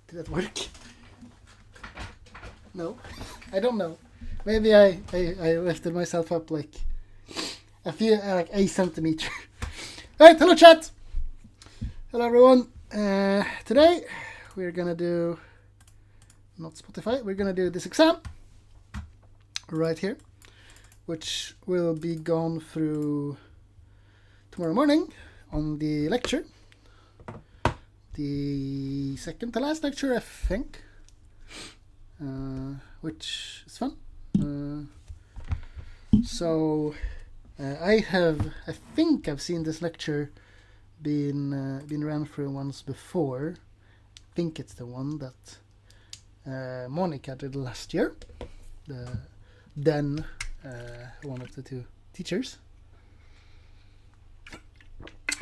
Did that work? No, I don't know. Maybe I lifted myself up like a centimeter. Alright, hello chat! Hello everyone. Today we're gonna do, not Spotify, we're gonna do this exam right here, which will be gone through tomorrow morning on the lecture. The second to last lecture, I think, which is fun. I think I've seen this lecture been ran through once before. I think it's the one that Monica did last year. Then one of the two teachers.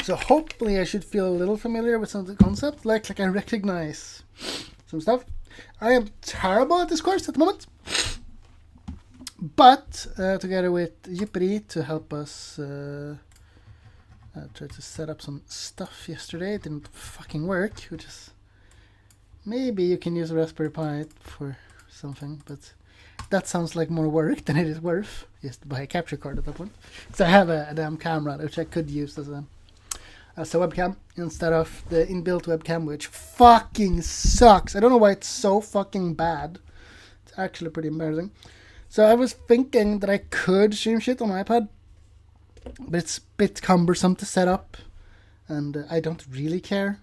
So hopefully I should feel a little familiar with some of the concepts, like I recognize some stuff. I am terrible at this course at the moment, but together with Yippee to help us, I tried to set up some stuff yesterday. It didn't fucking work, which is, maybe you can use a Raspberry Pi for something, but that sounds like more work than it is worth. Just to buy a capture card at that point. So I have a damn camera which I could use as a webcam instead of the inbuilt webcam, which fucking sucks. I don't know why it's so fucking bad. It's actually pretty embarrassing. So I was thinking that I could stream shit on my iPad, but it's a bit cumbersome to set up, and I don't really care.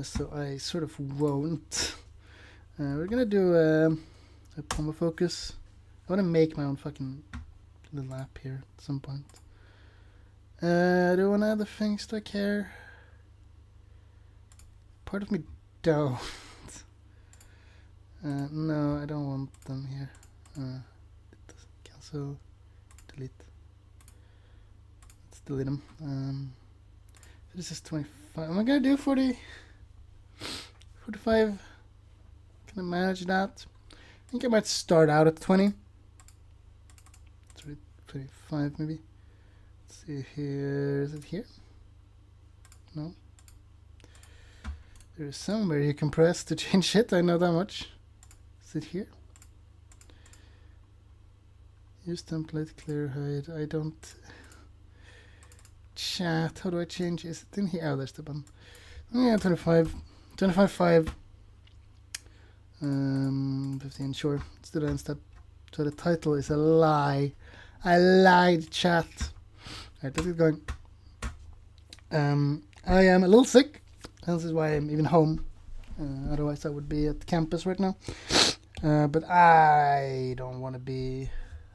So I sort of won't. We're gonna do a Pomo focus. I want to make my own fucking little app here at some point. Do any other things do I care? Part of me don't. No, I don't want them here. Cancel, delete. Let's delete them. This is 25. Am I gonna do 40? 45? Can I manage that? I think I might start out at 20. 25 maybe. Let's see here. Is it here? No. There is somewhere you can press to change it. I know that much. Is it here? Use template, clear, hide. I don't. Chat. How do I change? Is it in here? Oh, there's the button. Yeah, 25. 25.5. 15. Sure. Let's do that instead. So the title is a lie. I lied, chat. Alright, let's get going. I am a little sick. This is why I'm even home. Otherwise I would be at campus right now. But I don't want to be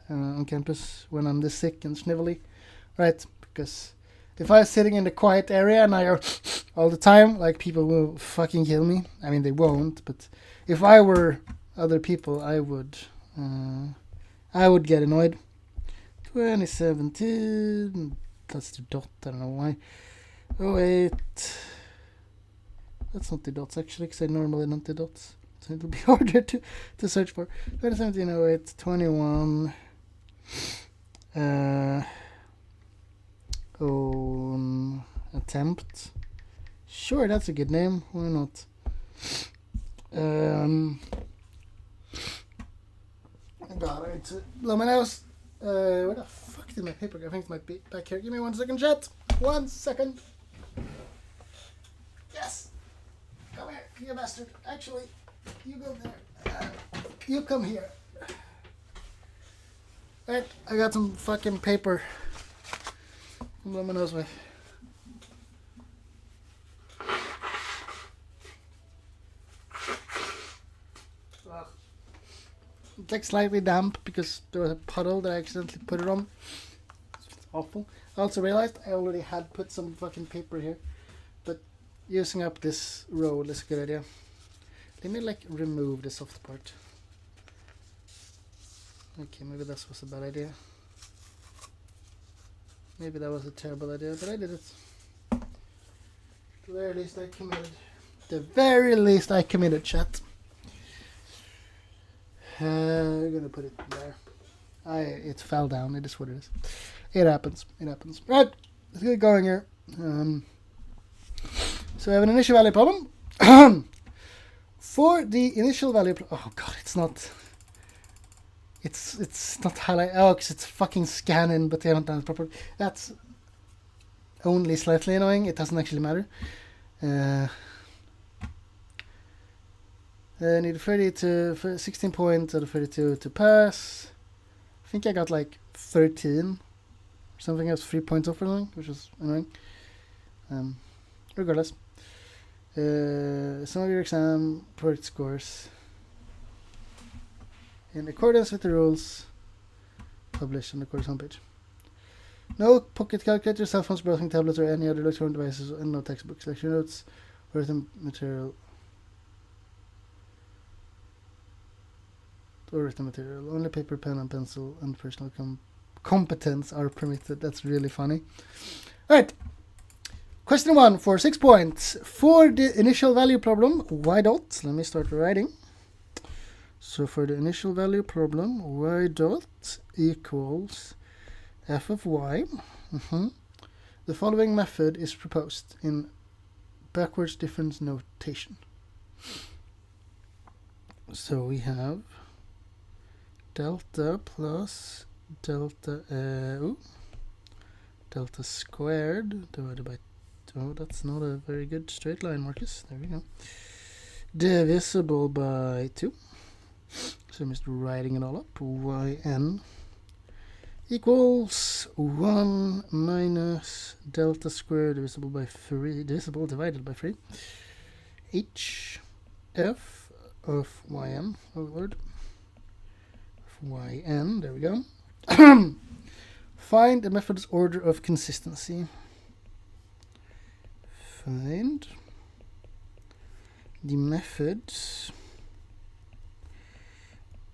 on campus when I'm this sick and snivelly. Right? Because if I was sitting in the quiet area and I go all the time, like, people will fucking kill me. I mean, they won't, but if I were other people, I would get annoyed. 2017, that's the dot, I don't know why. 08, that's not the dots actually, because I normally don't do dots, so it'll be harder to search for. 2017, 08, 21, attempt. Sure, that's a good name, why not? God, I need to blow my nose. Where the fuck did my paper go? I think it might be back here. Give me 1 second, chat. 1 second. Yes! Come here, you bastard. Actually, you go there. You come here. Right, I got some fucking paper. Blow my nose with. It's like slightly damp because there was a puddle that I accidentally put it on. It's awful. I also realized I already had put some fucking paper here, but using up this roll is a good idea. Let me like remove the soft part. Okay, maybe this was a bad idea. Maybe that was a terrible idea, but I did it. At the very least I committed. The very least I committed, chat. I'm gonna put it there. It fell down. It is what it is. It happens. It happens. Right, let's get going here. So we have an initial value problem For the initial value, oh god, it's not highlight. Oh, because it's fucking scanning, but they haven't done it properly. That's only slightly annoying. It doesn't actually matter. I need 16 points out of 32 to pass. I think I got like 13 or something. I was 3 points off or something, which was annoying. Regardless. Some of your exam project scores in accordance with the rules published on the course homepage. No pocket calculator, cell phones, browsing tablets, or any other electronic devices, and no textbooks, lecture notes, written material. Only paper, pen, and pencil, and personal competence are permitted. That's really funny. All right. Question 1 for 6 points. For the initial value problem, y dot. Let me start writing. So for the initial value problem, y dot equals f of y. The following method is proposed in backwards difference notation. So we have delta plus delta squared divided by 2. That's not a very good straight line, Marcus. There we go. Divisible by 2. So I'm just writing it all up. Yn equals 1 minus delta squared divisible divided by 3. H f of yn. Oh lord. Yn, there we go. Find the method's order of consistency. Find the method's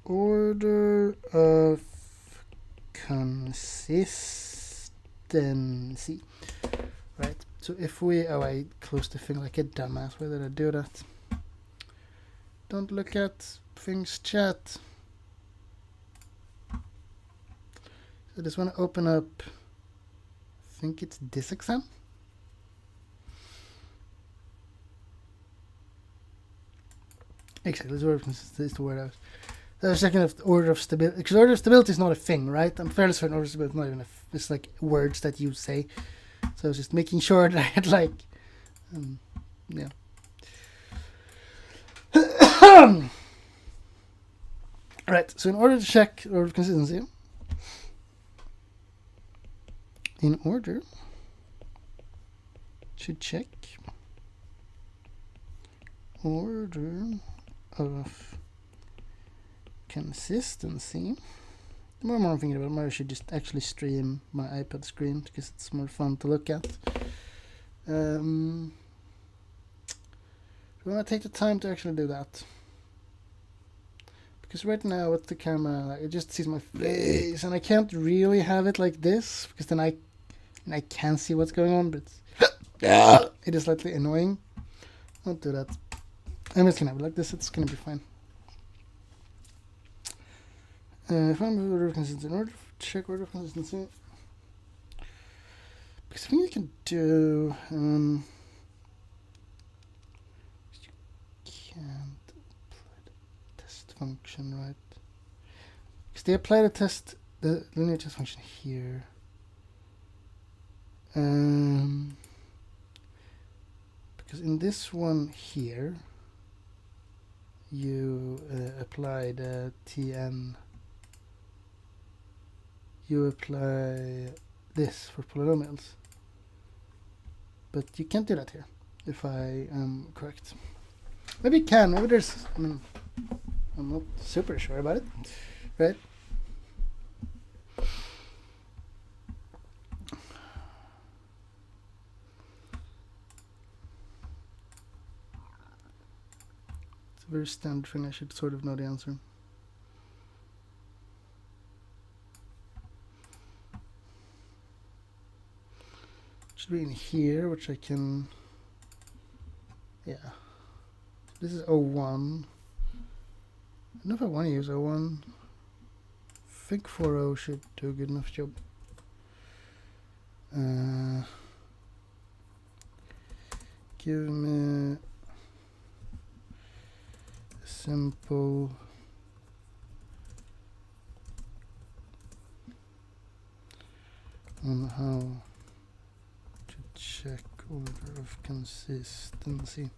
order of consistency. Right, so if we, I closed the thing like a dumbass. Why did I do that? Don't look at things, chat. So I just want to open up, I think it's this exam. Exactly, this order of consistency is the word I was checking if the order of stability, because order of stability is not a thing, right? I'm fairly certain order of stability is not even it's like words that you say. So I was just making sure that I had like, yeah. Right, so in order to check order of consistency, in order to check order of consistency, the more I'm thinking about it, maybe I should just actually stream my iPad screen because it's more fun to look at. Do you want to take the time to actually do that? Because right now with the camera, it just sees my face, and I can't really have it like this because then I can see what's going on, but it is slightly annoying. Don't do that. I'm just gonna have it like this. It's gonna be fine. Find order of consistency. In order to check order of consistency, because I think you can do. You can't apply the test function, right? Because they apply the linear test function here. Because in this one here, you apply the Tn. You apply this for polynomials, but you can't do that here, if I am correct. Maybe you can. Maybe there's. I'm not super sure about it, right? It's a very standard thing. I should sort of know the answer. Should be in here, which I can. Yeah. This is 01. I don't know if I want to use 01. I think 40 should do a good enough job. Give me simple on how to check order of consistency.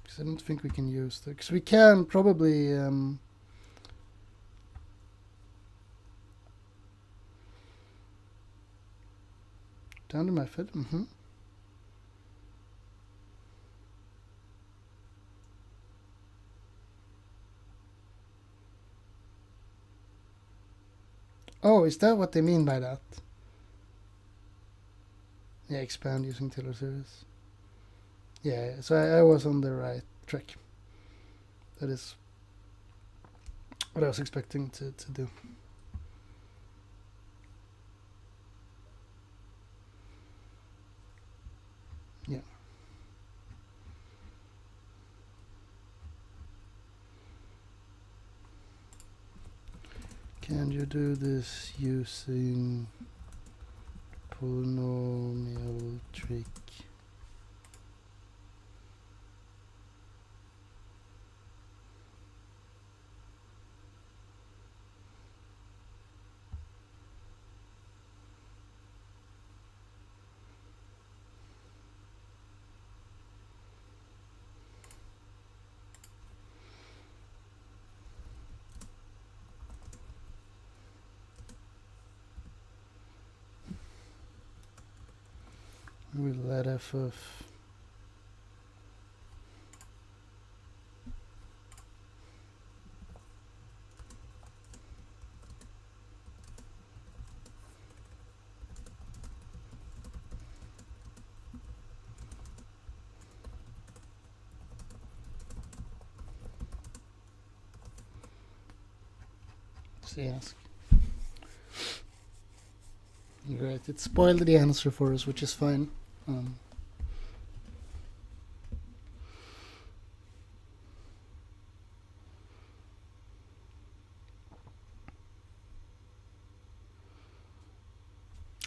Because I don't think we can use that. Because we can probably down the method. Oh, is that what they mean by that? Yeah, expand using Taylor series. Yeah, so I was on the right track. That is what I was expecting to do. Yeah. Can you do this using polynomial trick? We'll let f of ask. Great, it spoiled the answer for us, which is fine.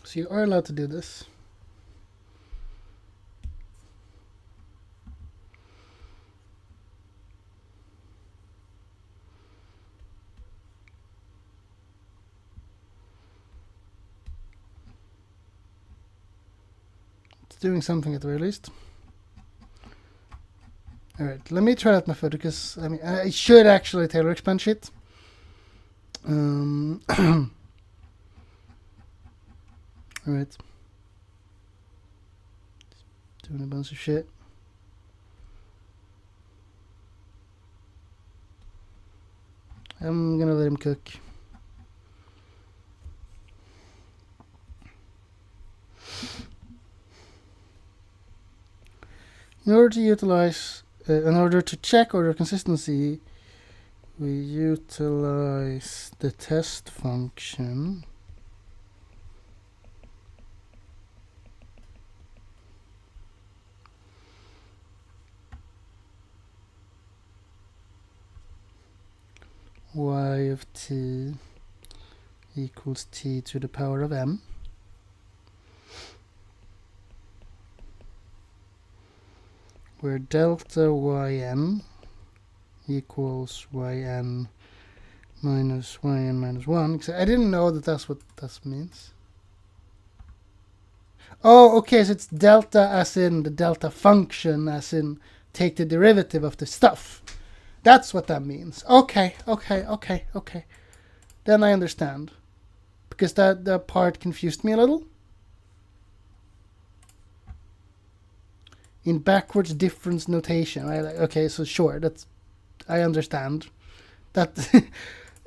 So you are allowed to do this. It's doing something at the very least. Alright, let me try that method because I mean I should actually Taylor expand shit. Alright. Doing a bunch of shit. I'm gonna let him cook. In order to utilize, in order to check order consistency, we utilize the test function. Y of t equals t to the power of m. Where delta yn equals yn minus 1. Because I didn't know that that's what that means. Oh, okay, so it's delta as in the delta function, as in take the derivative of the stuff. That's what that means. Okay. Then I understand. Because that part confused me a little. In backwards difference notation, right? Like, okay, so sure, that's I understand. That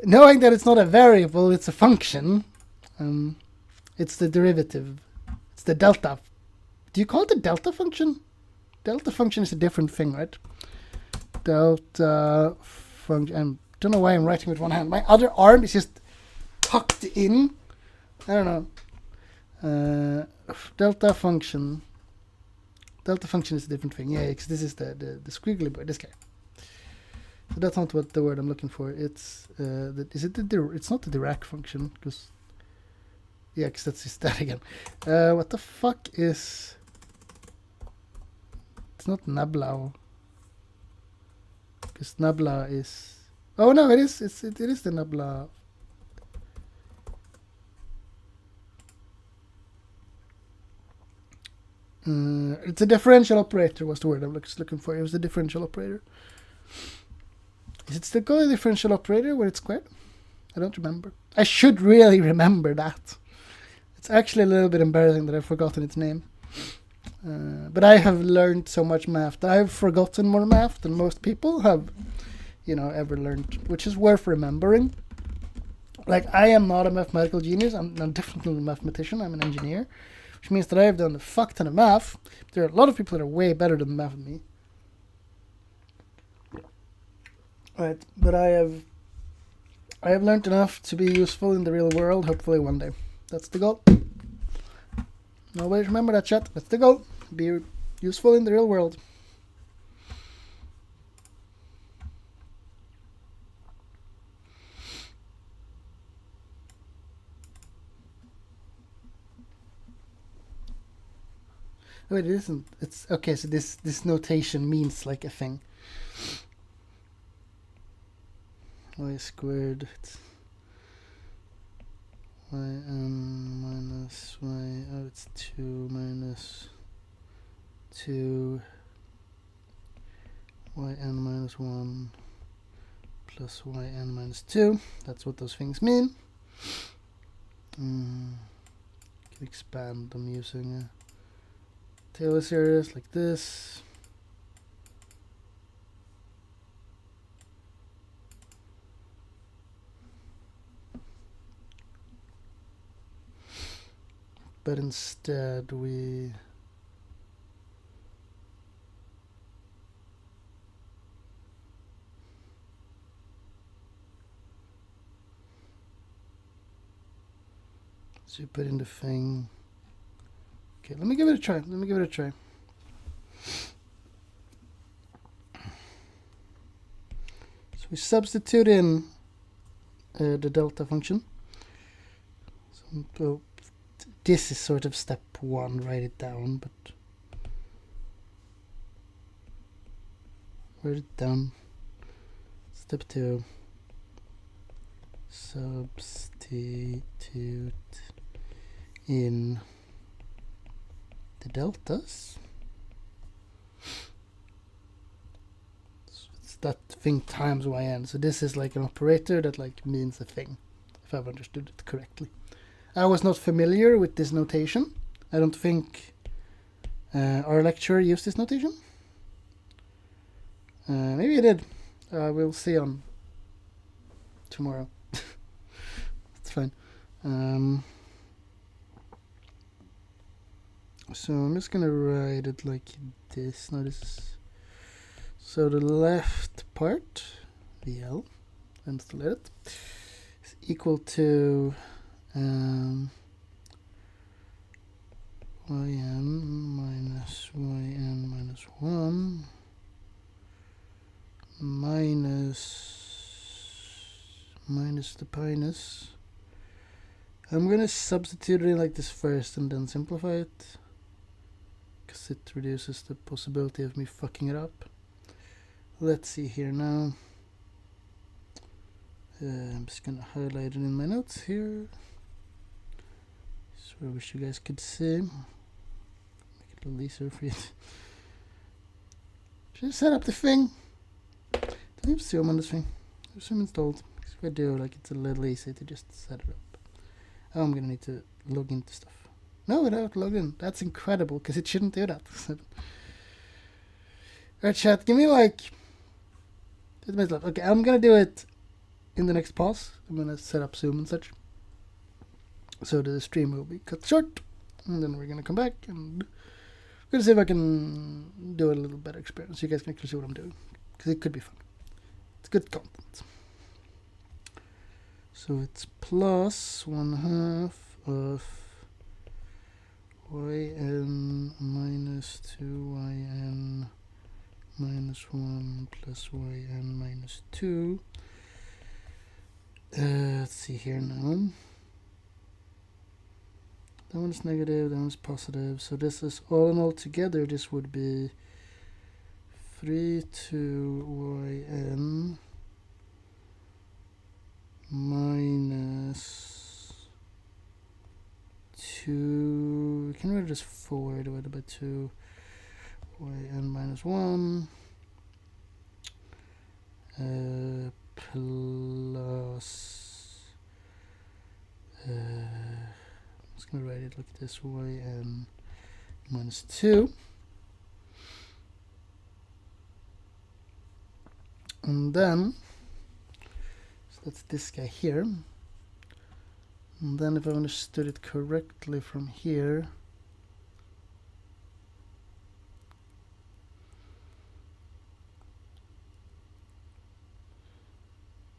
knowing that it's not a variable, it's a function. It's the derivative. It's the delta. Do you call it the delta function? Delta function is a different thing, right? Delta function. I don't know why I'm writing with one hand. My other arm is just tucked in. I don't know. Delta function. Delta function is a different thing. Yeah, because this is the squiggly boy. This guy. So that's not what the word I'm looking for. It's it's not the Dirac function because yeah, because that's just that again. What the fuck is It's not nabla. Because nabla is... Oh no, it is. It is the nabla. It's a differential operator was the word I was looking for. It was the differential operator. Is it still called a differential operator when it's squared? I don't remember. I should really remember that. It's actually a little bit embarrassing that I've forgotten its name. But I have learned so much math that I've forgotten more math than most people have, ever learned, which is worth remembering. Like, I am not a mathematical genius. I'm definitely a mathematician. I'm an engineer, which means that I have done a fuck ton of math. There are a lot of people that are way better than math than me. Right, but I have learned enough to be useful in the real world, hopefully one day. That's the goal. Nobody remember that, chat. That's the goal. Be useful in the real world. Wait, it isn't. It's okay. So this notation means like a thing. Y squared. Yn minus y. Oh, it's 2 minus 2 yn minus 1 plus yn minus 2. That's what those things mean. Can expand them using a Taylor series like this. But instead we put in the thing. Okay, let me give it a try. So we substitute in the delta function. So this is sort of step 1, write it down, but write it down. Step 2, substitute in the deltas. So it's that thing times yn. So this is like an operator that like means a thing, if I've understood it correctly. I was not familiar with this notation. I don't think our lecturer used this notation. Maybe he did. We'll see on tomorrow. It's fine. So I'm just gonna write it like this. Now this is so the left part, VL, and still it is equal to yn minus yn minus 1 minus the pinus. I'm gonna substitute it in like this first and then simplify it, because it reduces the possibility of me fucking it up. Let's see here now. I'm just gonna highlight it in my notes here. So I wish you guys could see. Make it a little easier for you. Should I set up the thing? Don't you zoom on this thing? Zoom installed. Because if I do, like, it's a little easy to just set it up. Oh, I'm gonna need to log into stuff. No, without login. That's incredible, because it shouldn't do that. Alright, chat, give me like... Okay, I'm gonna do it in the next pause. I'm gonna set up Zoom and such. So the stream will be cut short, and then we're gonna come back and we're gonna see if I can do a little better experience. You guys can actually see what I'm doing, because it could be fun. It's good content. So it's plus 1/2 of yn minus 2yn minus 1 plus yn minus 2. Let's see here now. That one's negative, that one's positive. So this is all in all together, this would be 3 to yn minus 2, we can write it as 4 divided by 2 yn minus 1 plus I'm just going to write it like this, yn minus 2, and then so that's this guy here, and then if I understood it correctly from here,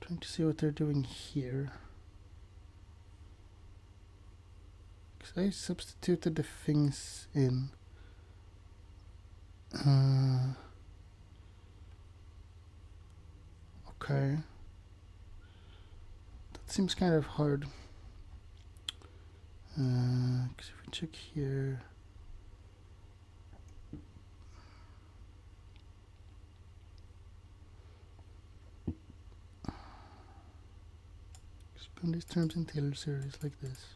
trying to see what they're doing here, because I substituted the things in. Okay, that seems kind of hard, because if we check here, expand these terms in Taylor series like this.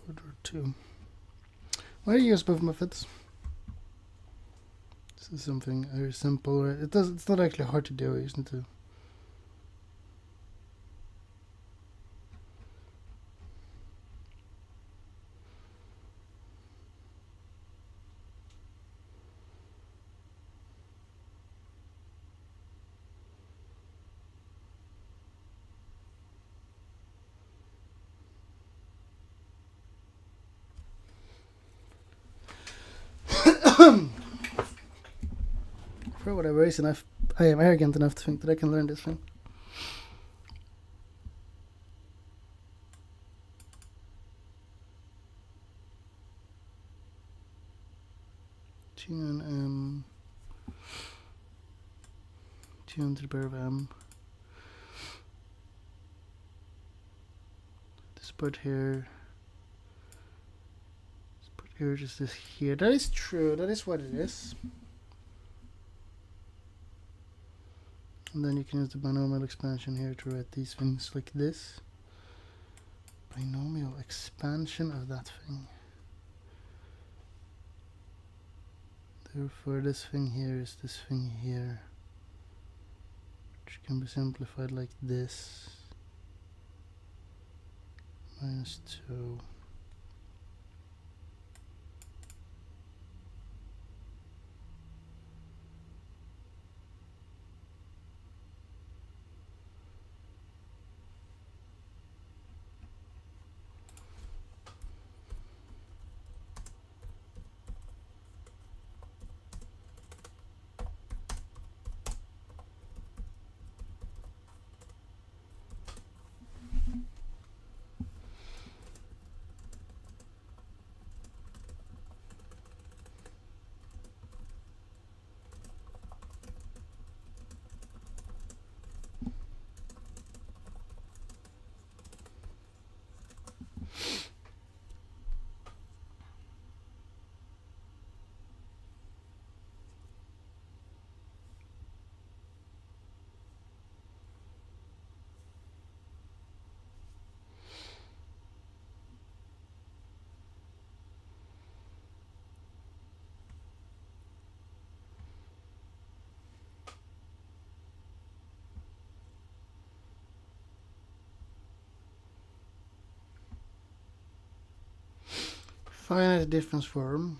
Order 2. Why do you use both methods? This is something very simple. It's not actually hard to do. You just need to. For whatever reason, I am arrogant enough to think that I can learn this thing. Tune to the power of m. This part here. This part here is this here. That is true. That is what it is. And then you can use the binomial expansion here to write these things like this. Binomial expansion of that thing. Therefore this thing here is this thing here, which can be simplified like this. Minus 2. finite difference form.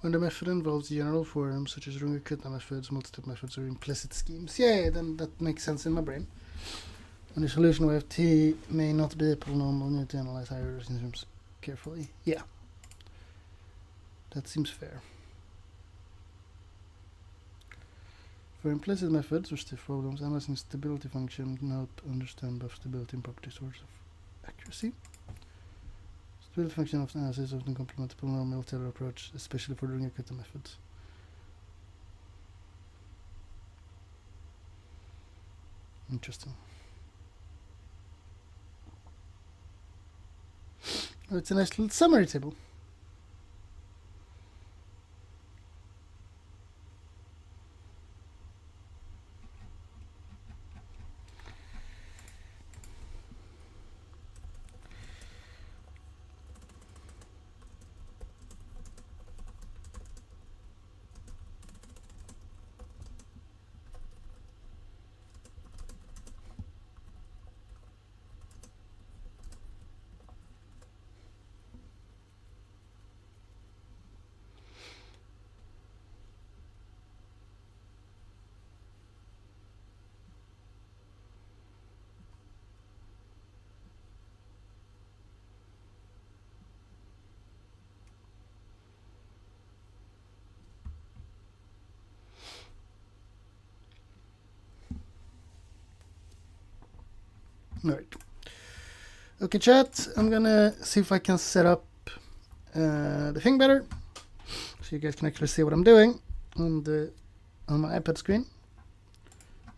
When the method involves general forms such as Runge-Kutta methods, multi-step methods, or implicit schemes. Yeah, then that makes sense in my brain. When the solution of t may not be a polynomial, you need to analyze higher order terms carefully. Yeah, that seems fair. For implicit methods or stiff problems, analyzing stability function can help understand both stability and property source of accuracy. Stability function of analysis often complement the polynomial Taylor approach, especially for the Runge-Kutta methods. Interesting. Oh, it's a nice little summary table. Alright. Okay, chat. I'm gonna see if I can set up the thing better, so you guys can actually see what I'm doing on my iPad screen.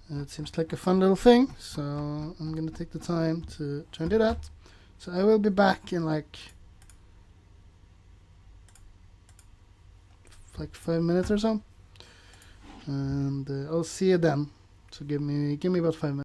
It seems like a fun little thing, so I'm gonna take the time to try and do that. So I will be back in like 5 minutes or so, and I'll see you then. So give me about 5 minutes.